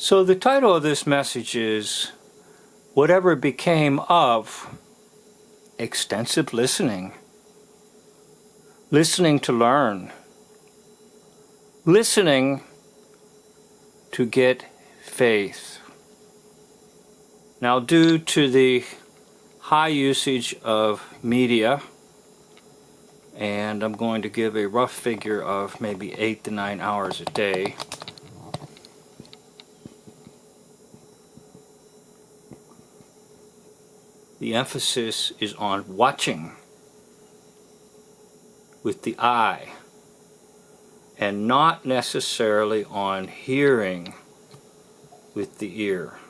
So the title of this message is Whatever Became of Extensive Listening. Listening to learn. Listening to get faith. Now, due to the high usage of media, and I'm going to give a rough figure of maybe 8 to 9 hours a day, the emphasis is on watching with the eye and not necessarily on hearing with the ear.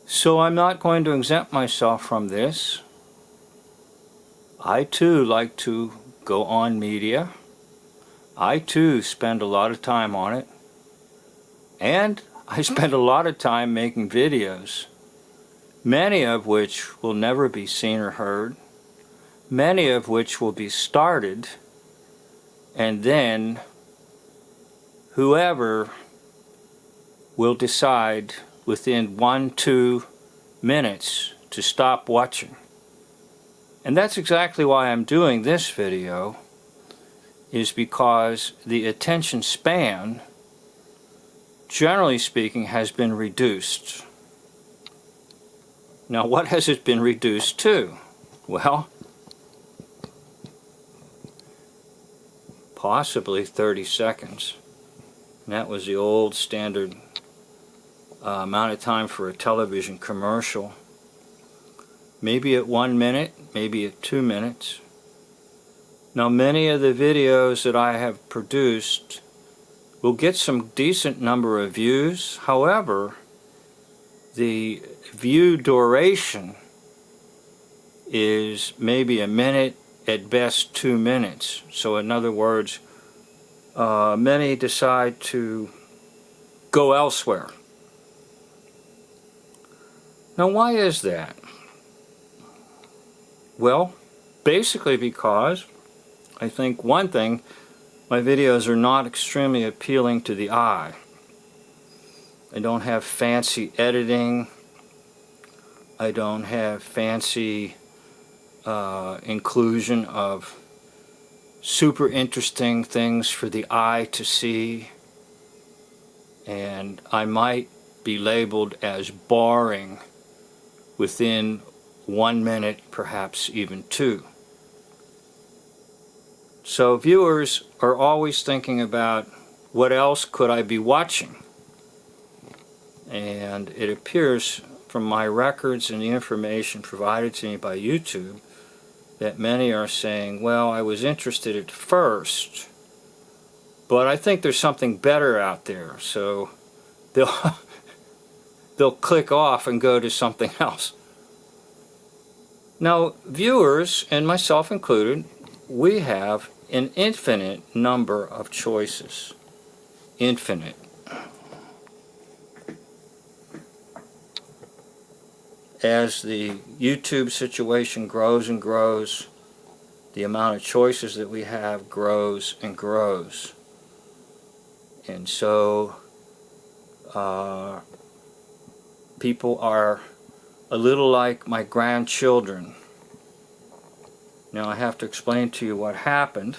So I'm not going to exempt myself from this. I too like to go on media. I too spend a lot of time on it. And I spend a lot of time making videos, many of which will never be seen or heard, many of which will be started, and then whoever will decide within 1-2 minutes to stop watching. And that's exactly why I'm doing this video, is because the attention span, generally speaking, has been reduced. Now, what has it been reduced to? Well, possibly 30 seconds. And that was the old standard amount of time for a television commercial. Maybe at 1 minute, maybe at 2 minutes. Now, many of the videos that I have produced will get some decent number of views. However, the view duration is maybe a minute, at best 2 minutes. So in other words, many decide to go elsewhere. Now, why is that? Well, basically because I think one thing, my videos are not extremely appealing to the eye. I don't have fancy editing. I don't have fancy inclusion of super interesting things for the eye to see. And I might be labeled as boring within 1 minute, perhaps even 2. So viewers are always thinking about what else could I be watching? And it appears from my records and the information provided to me by YouTube that many are saying, well, I was interested at first, but I think there's something better out there. So they'll click off and go to something else. Now, viewers, and myself included, we have an infinite number of choices. Infinite. As the YouTube situation grows and grows, the amount of choices that we have grows and grows. And so people are a little like my grandchildren. Now, I have to explain to you what happened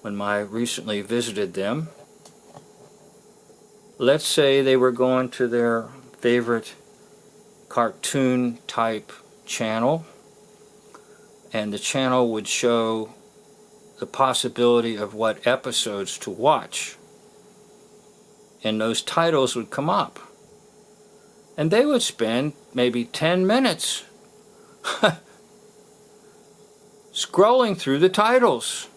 when I recently visited them. Let's say they were going to their favorite cartoon type channel, and the channel would show the possibility of what episodes to watch, and those titles would come up, and they would spend maybe 10 minutes scrolling through the titles.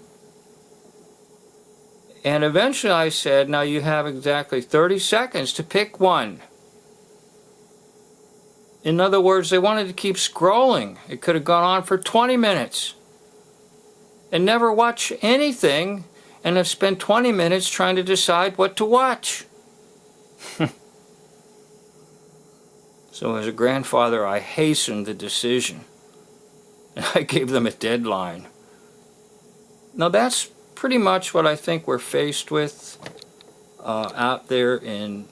And eventually I said, now you have exactly 30 seconds to pick one. In other words, they wanted to keep scrolling. It could have gone on for 20 minutes and never watch anything, and have spent 20 minutes trying to decide what to watch. So as a grandfather, I hastened the decision. I gave them a deadline. Now that's pretty much what I think we're faced with out there in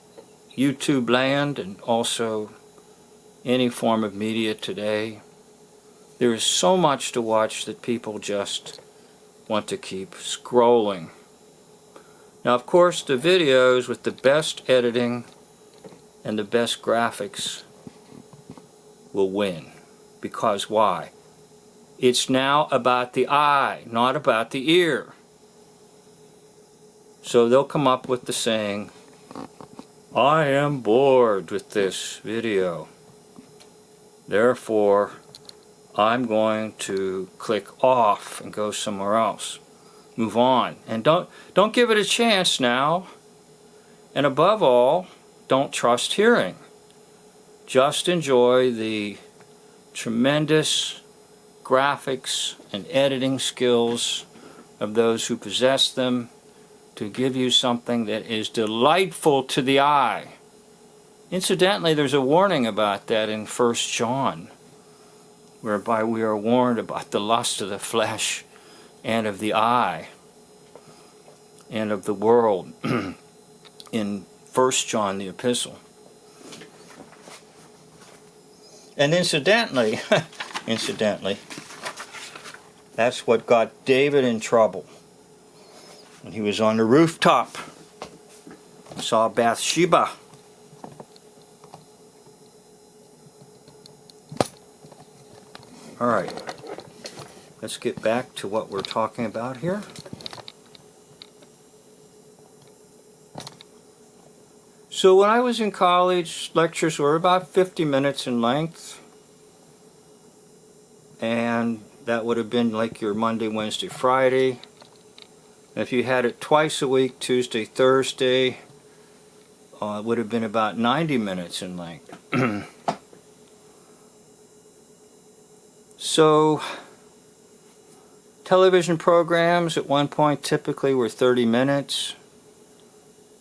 YouTube land and also any form of media today. There is so much to watch that people just want to keep scrolling. Now, of course, the videos with the best editing and the best graphics will win. Because why? It's now about the eye, not about the ear. So they'll come up with the saying, I am bored with this video. Therefore, I'm going to click off and go somewhere else. Move on. And don't give it a chance now. And above all, don't trust hearing. Just enjoy the tremendous graphics and editing skills of those who possess them to give you something that is delightful to the eye. Incidentally, there's a warning about that in 1 John, whereby we are warned about the lust of the flesh and of the eye and of the world in 1 John, the epistle. And incidentally, that's what got David in trouble. When he was on the rooftop, saw Bathsheba. All right, let's get back to what we're talking about here. So when I was in college, lectures were about 50 minutes in length. And that would have been like your Monday, Wednesday, Friday. If you had it twice a week, Tuesday, Thursday, it would have been about 90 minutes in length. So, television programs at one point typically were 30 minutes,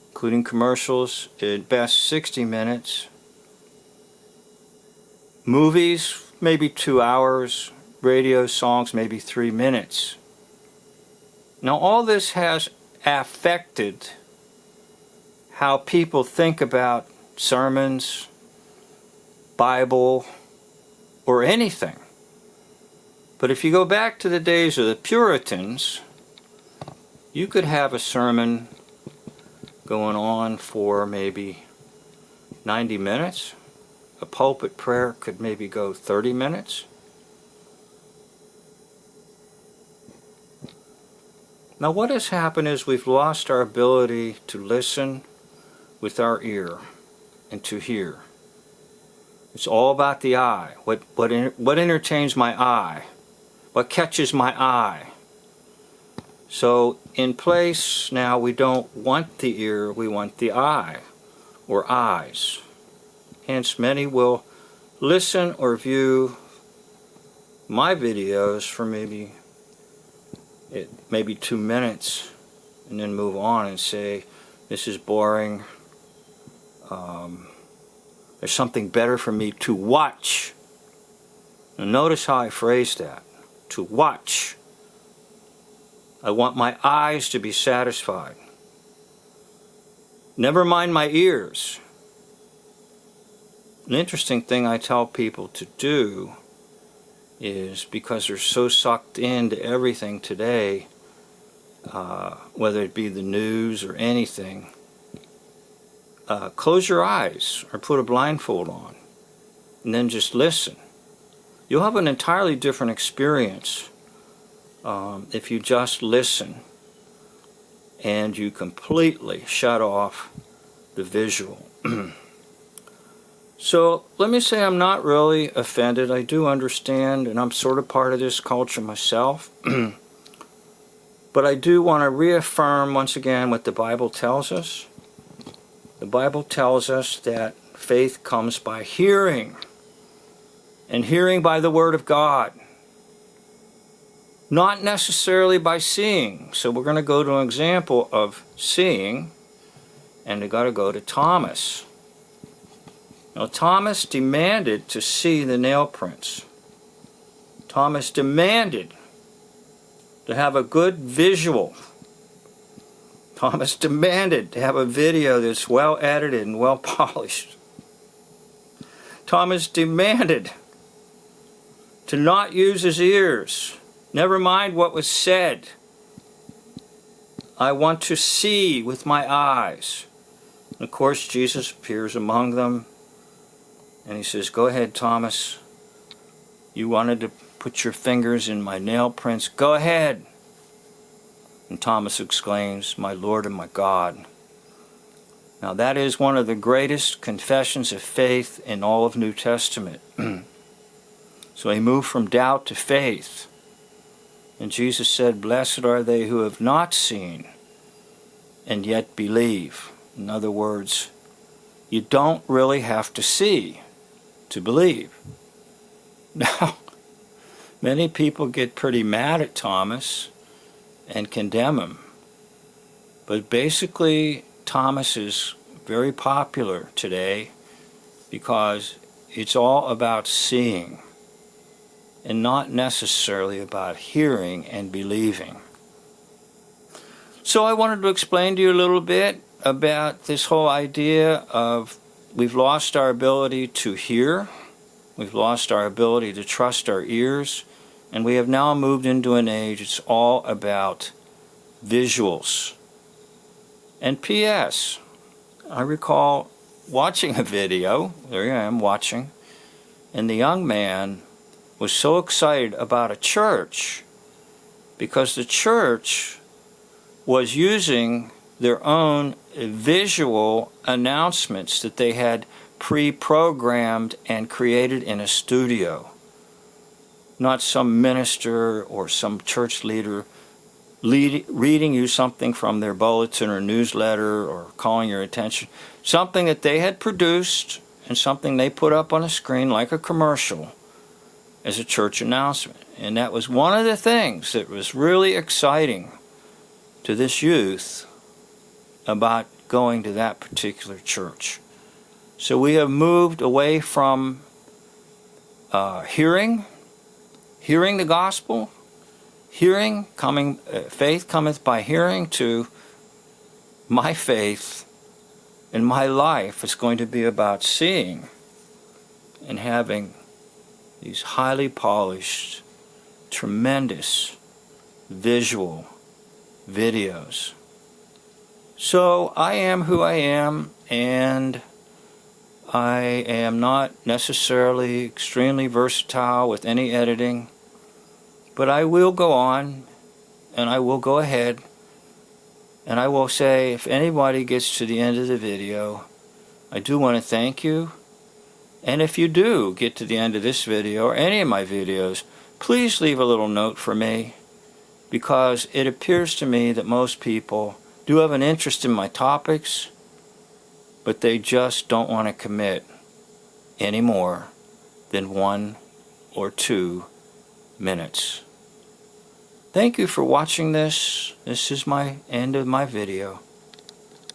including commercials, at best 60 minutes. Movies, maybe 2 hours. Radio songs, maybe 3 minutes. Now all this has affected how people think about sermons, Bible, or anything. But if you go back to the days of the Puritans, you could have a sermon going on for maybe 90 minutes. A pulpit prayer could maybe go 30 minutes. Now what has happened is we've lost our ability to listen with our ear and to hear. It's all about the eye. What entertains my eye? What catches my eye? So in place now we don't want the ear, we want the eye or eyes. Hence many will listen or view my videos for maybe 2 minutes and then move on and say, this is boring. There's something better for me to watch. Now notice how I phrased that. To watch. I want my eyes to be satisfied. Never mind my ears. An interesting thing I tell people to do is, because they're so sucked into everything today, whether it be the news or anything, close your eyes or put a blindfold on and then just listen. You'll have an entirely different experience if you just listen and you completely shut off the visual. So let me say I'm not really offended. I do understand, and I'm sort of part of this culture myself. But I do want to reaffirm once again what the Bible tells us. The Bible tells us that faith comes by hearing, and hearing by the Word of God. Not necessarily by seeing. So we're going to go to an example of seeing, and we've got to go to Thomas. Now Thomas demanded to see the nail prints. Thomas demanded to have a good visual. Thomas demanded to have a video that's well edited and well polished. Thomas demanded to not use his ears. Never mind what was said. I want to see with my eyes. And of course, Jesus appears among them, and he says, "Go ahead, Thomas. You wanted to put your fingers in my nail prints. Go ahead." And Thomas exclaims, "My Lord and my God." Now that is one of the greatest confessions of faith in all of New Testament. So he moved from doubt to faith. And Jesus said, "Blessed are they who have not seen and yet believe." In other words, you don't really have to see to believe. Now, many people get pretty mad at Thomas and condemn him. But basically, Thomas is very popular today because it's all about seeing and not necessarily about hearing and believing. So I wanted to explain to you a little bit about this whole idea of we've lost our ability to hear, we've lost our ability to trust our ears, and we have now moved into an age it's all about visuals. And P.S., I recall watching a video, there I am watching, and the young man was so excited about a church because the church was using their own visual announcements that they had pre-programmed and created in a studio. Not some minister or some church leader reading you something from their bulletin or newsletter or calling your attention. Something that they had produced and something they put up on a screen like a commercial as a church announcement. And that was one of the things that was really exciting to this youth about going to that particular church. So we have moved away from hearing the gospel, faith cometh by hearing, to my faith and my life is going to be about seeing and having these highly polished, tremendous visual videos. So I am who I am, and I am not necessarily extremely versatile with any editing, but I will go on and I will go ahead and I will say, if anybody gets to the end of the video, I do want to thank you. And if you do get to the end of this video or any of my videos, please leave a little note for me, because it appears to me that most people do have an interest in my topics, but they just don't want to commit any more than 1 or 2 minutes. Thank you for watching this. This is my end of my video.